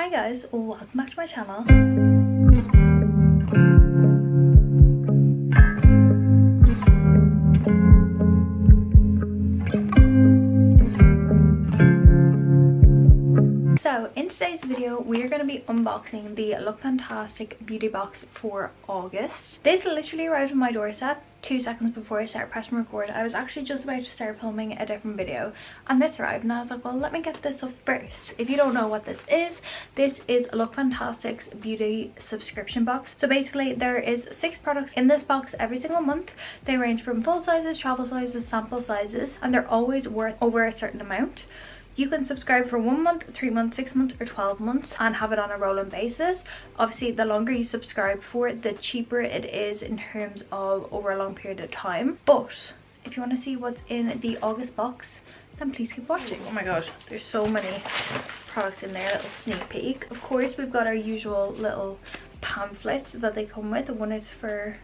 Hi guys, welcome back to my channel. So in today's video we are going to be unboxing the LookFantastic Beauty Box for August. This literally arrived on my doorstep 2 seconds before I started pressing record. I was actually just about to start filming a different video and this arrived and I was like, well, let me get this up first. If you don't know what this is LookFantastic's beauty subscription box. So basically there is 6 products in this box every single month. They range from full sizes, travel sizes, sample sizes, and they're always worth over a certain amount. You can subscribe for 1 month, 3 months, 6 months or 12 months and have it on a rolling basis. Obviously the longer you subscribe for, the cheaper it is in terms of over a long period of time. But if you want to see what's in the August box, then please keep watching. Oh my god, there's so many products in there. Little sneak peek. Of course we've got our usual little pamphlets that they come with. One is for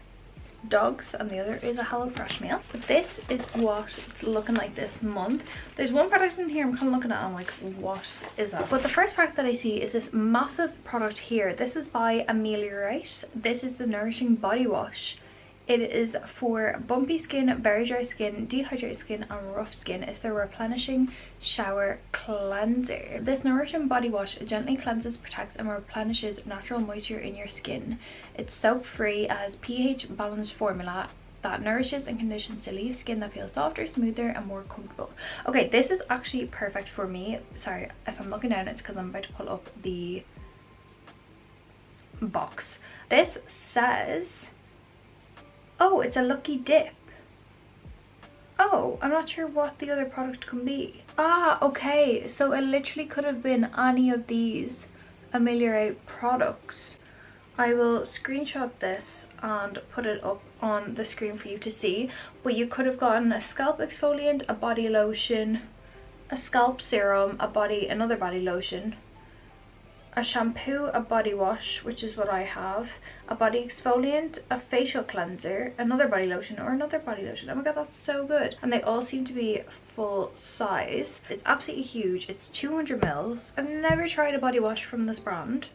dogs and the other is a HelloFresh meal. But this is what it's looking like this month. There's one product in here I'm kind of looking at and I'm like, what is that? But the first product that I see is this massive product here. This is by ENQUIRIES. This is the Nourishing Body Wash. It is for bumpy skin, very dry skin, dehydrated skin and rough skin. It's the replenishing shower cleanser. This nourishing body wash gently cleanses, protects and replenishes natural moisture in your skin. It's soap free, has pH balanced formula that nourishes and conditions to leave skin that feels softer, smoother and more comfortable. Okay, this is actually perfect for me. Sorry if I'm looking down, it's because I'm about to pull up the box. This says, oh, it's a lucky dip. Oh, I'm not sure what the other product can be. Ah, okay, so it literally could have been any of these ENQUIRIES products. I will screenshot this and put it up on the screen for you to see. But you could have gotten a scalp exfoliant, a body lotion, a scalp serum, another body lotion, a shampoo, a body wash, which is what I have, a body exfoliant, a facial cleanser, another body lotion or another body lotion. Oh my god, that's so good. And they all seem to be full size. It's absolutely huge. It's 200 mils. I've never tried a body wash from this brand.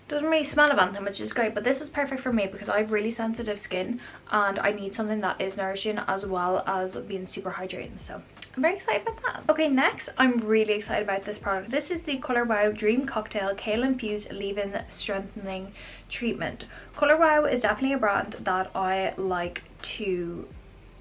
Doesn't really smell of anything, which is great, but this is perfect for me because I have really sensitive skin and I need something that is nourishing as well as being super hydrating. So I'm very excited about that. Okay, next I'm really excited about this product. This is the Colour Wow Dream Cocktail Kale Infused Leave-In Strengthening Treatment. Colour Wow is definitely a brand that I like to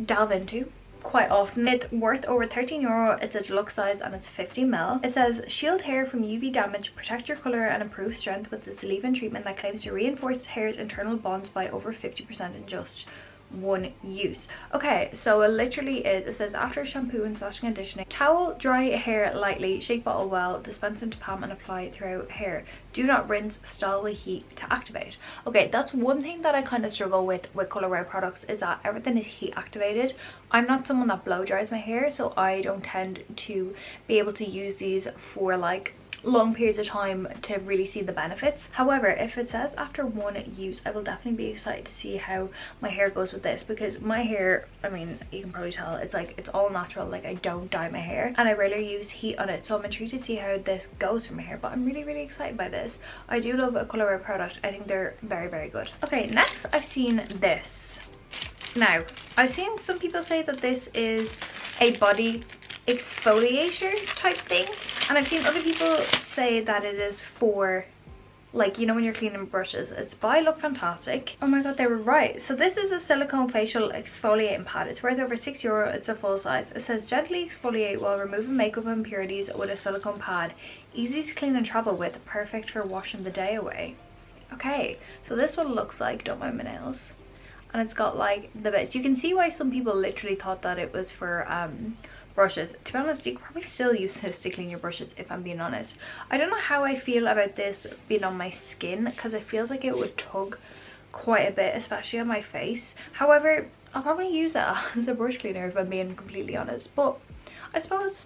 delve into quite often. It's worth over €13. It's a deluxe size and it's 50 ml. It says shield hair from UV damage, protect your colour and improve strength with its leave-in treatment that claims to reinforce hair's internal bonds by over 50% in just 1 use. Okay, so it literally is, it says after shampoo and slash conditioning, towel dry hair lightly, shake bottle well, dispense into palm and apply throughout hair. Do not rinse, style with heat to activate. Okay, that's one thing that I kind of struggle with Colour Wow products, is that everything is heat activated. I'm not someone that blow dries my hair, so I don't tend to be able to use these for like long periods of time to really see the benefits. However, if it says after 1 use, I will definitely be excited to see how my hair goes with this, because my hair, I mean, you can probably tell, it's like, it's all natural. Like, I don't dye my hair and I rarely use heat on it, so I'm intrigued to see how this goes for my hair. But I'm really excited by this. I do love a Colour Wow product. I think they're very good. Okay, next I've seen this. Now, I've seen some people say that this is a body exfoliator type thing, and I've seen other people say that it is for, like, you know, when you're cleaning brushes. It's by LookFantastic. Oh my god, they were right. So this is a silicone facial exfoliating pad. It's worth over €6. It's a full size. It says gently exfoliate while removing makeup impurities with a silicone pad, easy to clean and travel with, perfect for washing the day away. Okay, so this one looks like, don't mind my nails, and it's got like the bits. You can see why some people literally thought that it was for brushes. To be honest, you could probably still use this to clean your brushes, if I'm being honest. I don't know how I feel about this being on my skin, because it feels like it would tug quite a bit, especially on my face. However, I'll probably use it as a brush cleaner if I'm being completely honest. But I suppose,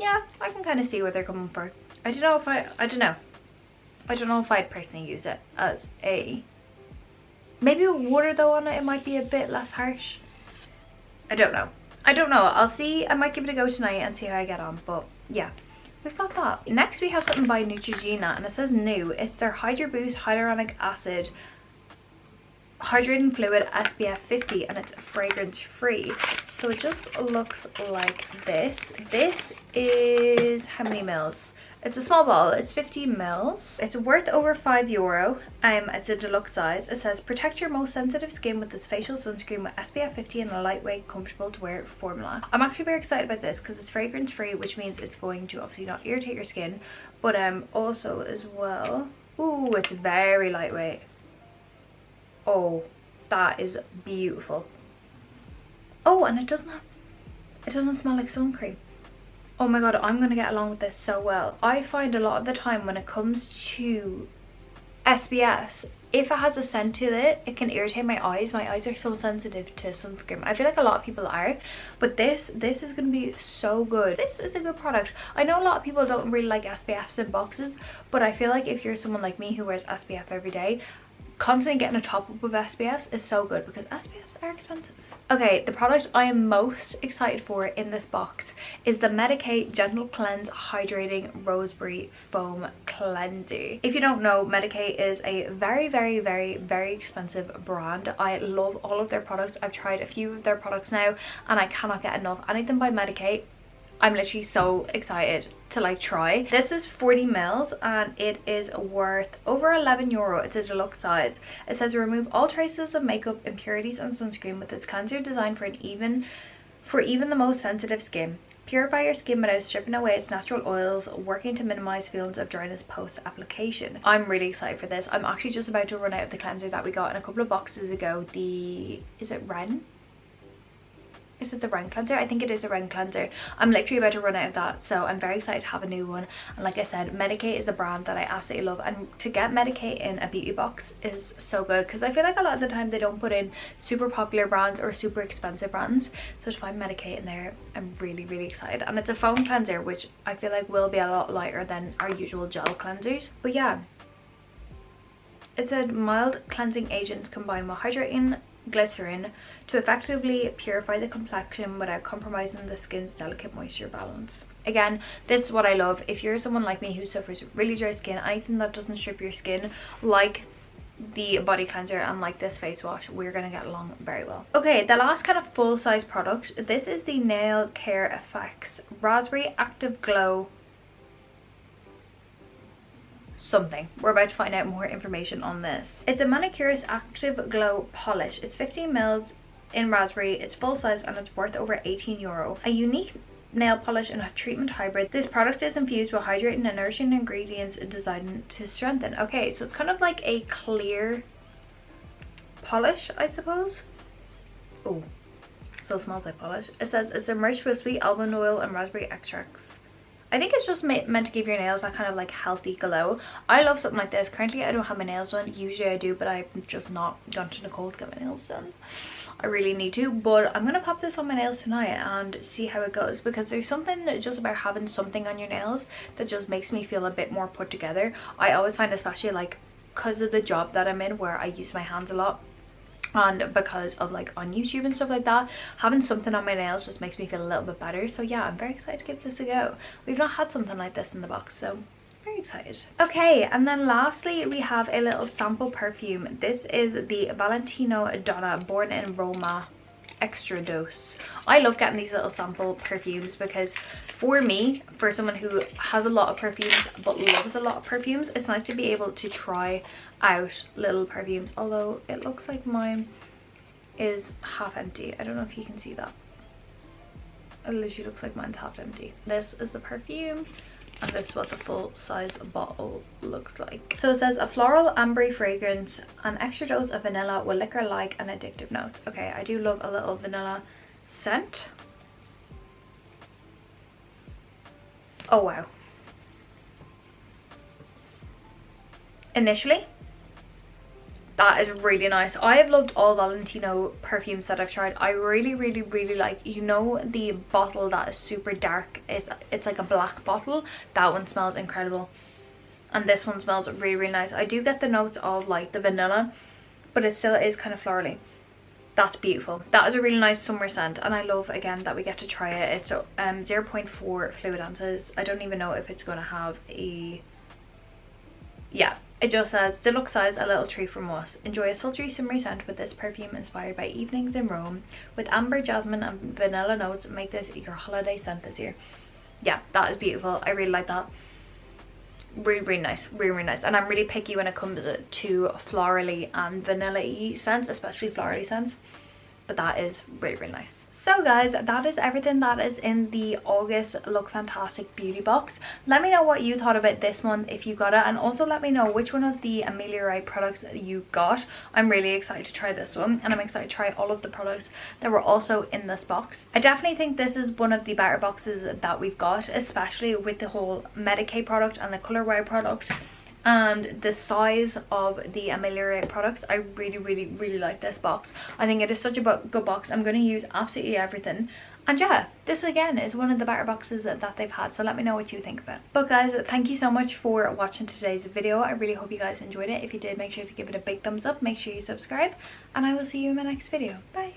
yeah, I can kind of see what they're coming for. I don't know if I'd personally use it as a, maybe with water though on it might be a bit less harsh. I don't know. I'll see. I might give it a go tonight and see how I get on. But yeah, we've got that. Next we have something by Neutrogena, and it says new. It's their Hydro Boost Hyaluronic Acid Hydrating Fluid SPF 50, and it's fragrance free. So it just looks like this. This is how many mils? It's a small bottle. It's 50 mils. It's worth over €5. It's a deluxe size. It says protect your most sensitive skin with this facial sunscreen with SPF 50 and a lightweight, comfortable to wear formula. I'm actually very excited about this because it's fragrance free, which means it's going to obviously not irritate your skin, but also as well, ooh, it's very lightweight. Oh, that is beautiful. Oh, and it doesn't smell like sun cream. Oh my god, I'm gonna get along with this so well. I find a lot of the time when it comes to SPFs, if it has a scent to it, it can irritate my eyes. My eyes are so sensitive to sunscreen. I feel like a lot of people are, but this is gonna be so good. This is a good product. I know a lot of people don't really like SPFs in boxes, but I feel like if you're someone like me who wears SPF every day, constantly getting a top up of SPFs is so good because SPFs are expensive. Okay, the product I am most excited for in this box is the Medik8 Gentle Cleanse Hydrating Roseberry Foam Cleanser. If you don't know, Medik8 is a very expensive brand. I love all of their products. I've tried a few of their products now and I cannot get enough. Anything by Medik8, I'm literally so excited to like try. This is 40 mils and it is worth over €11. It's a deluxe size. It says remove all traces of makeup, impurities and sunscreen with its cleanser designed for even the most sensitive skin. Purify your skin without stripping away its natural oils, working to minimize feelings of dryness post application. I'm really excited for this. I'm actually just about to run out of the cleanser that we got in a couple of boxes ago. Is it Ren? Is it the Ren cleanser? I think it is a Ren cleanser. I'm literally about to run out of that, so I'm very excited to have a new one. And like I said, Medik8 is a brand that I absolutely love, and to get Medik8 in a beauty box is so good because I feel like a lot of the time they don't put in super popular brands or super expensive brands. So to find Medik8 in there, I'm really excited. And it's a foam cleanser, which I feel like will be a lot lighter than our usual gel cleansers. But yeah, it said mild cleansing agents combined with hydrating glycerin to effectively purify the complexion without compromising the skin's delicate moisture balance. Again, this is what I love. If you're someone like me who suffers with really dry skin, anything that doesn't strip your skin like the body cleanser and like this face wash, we're gonna get along very well. Okay, the last kind of full-size product, this is the Nail Care Effects Raspberry Active Glow something. We're about to find out more information on this. It's a manicurist active glow polish. It's 15 mils in raspberry. It's full size and it's worth over €18. A unique nail polish and a treatment hybrid. This product is infused with hydrating and nourishing ingredients designed to strengthen. Okay, so it's kind of like a clear polish, I suppose. Oh, still smells like polish. It says it's immersed with sweet almond oil and raspberry extracts. I think it's just meant to give your nails that kind of like healthy glow. I love something like this. Currently I don't have my nails done. Usually I do, but I've just not gone to Nicole to get my nails done. I really need to, but I'm gonna pop this on my nails tonight and see how it goes, because there's something just about having something on your nails that just makes me feel a bit more put together. I always find, especially like because of the job that I'm in where I use my hands a lot, and because of like on YouTube and stuff like that, having something on my nails just makes me feel a little bit better. So yeah, I'm very excited to give this a go. We've not had something like this in the box, so very excited. Okay, and then lastly we have a little sample perfume. This is the Valentino Donna Born in Roma Extra Dose. I love getting these little sample perfumes because for me, for someone who has a lot of perfumes but loves a lot of perfumes, it's nice to be able to try out little perfumes. Although it looks like mine is half empty. I don't know if you can see that. It literally looks like mine's half empty. This is the perfume and this is what the full size bottle looks like. So it says a floral ambery fragrance, an extra dose of vanilla with liquor-like and addictive notes. Okay, I do love a little vanilla scent. Oh wow. Initially, that is really nice. I have loved all Valentino perfumes that I've tried. I really like, you know, the bottle that is super dark, it's like a black bottle. That one smells incredible, and this one smells really nice. I do get the notes of like the vanilla, but it still is kind of florally. That's beautiful. That is a really nice summer scent, and I love again that we get to try it. It's 0.4 fluid ounces. I don't even know if it's going to have a, yeah, it just says deluxe size, a little treat from us. Enjoy a sultry summery scent with this perfume inspired by evenings in Rome with amber, jasmine and vanilla notes. Make this your holiday scent this year. Yeah, that is beautiful. I really like that. Really nice, really nice. And I'm really picky when it comes to florally and vanilla-y scents, especially florally scents, but that is really nice. So guys, that is everything that is in the August Look Fantastic Beauty Box. Let me know what you thought about this month if you got it, and also let me know which one of the Ameliorite products you got. I'm really excited to try this one, and I'm excited to try all of the products that were also in this box. I definitely think this is one of the better boxes that we've got, especially with the whole Medicaid product and the Color Wow product. And the size of the Ameliorite products, I really like this box. I think it is such a good box. I'm going to use absolutely everything, and yeah, this again is one of the better boxes that they've had, so let me know what you think of it. But guys, thank you so much for watching today's video. I really hope you guys enjoyed it. If you did, make sure to give it a big thumbs up, make sure you subscribe, and I will see you in my next video. Bye.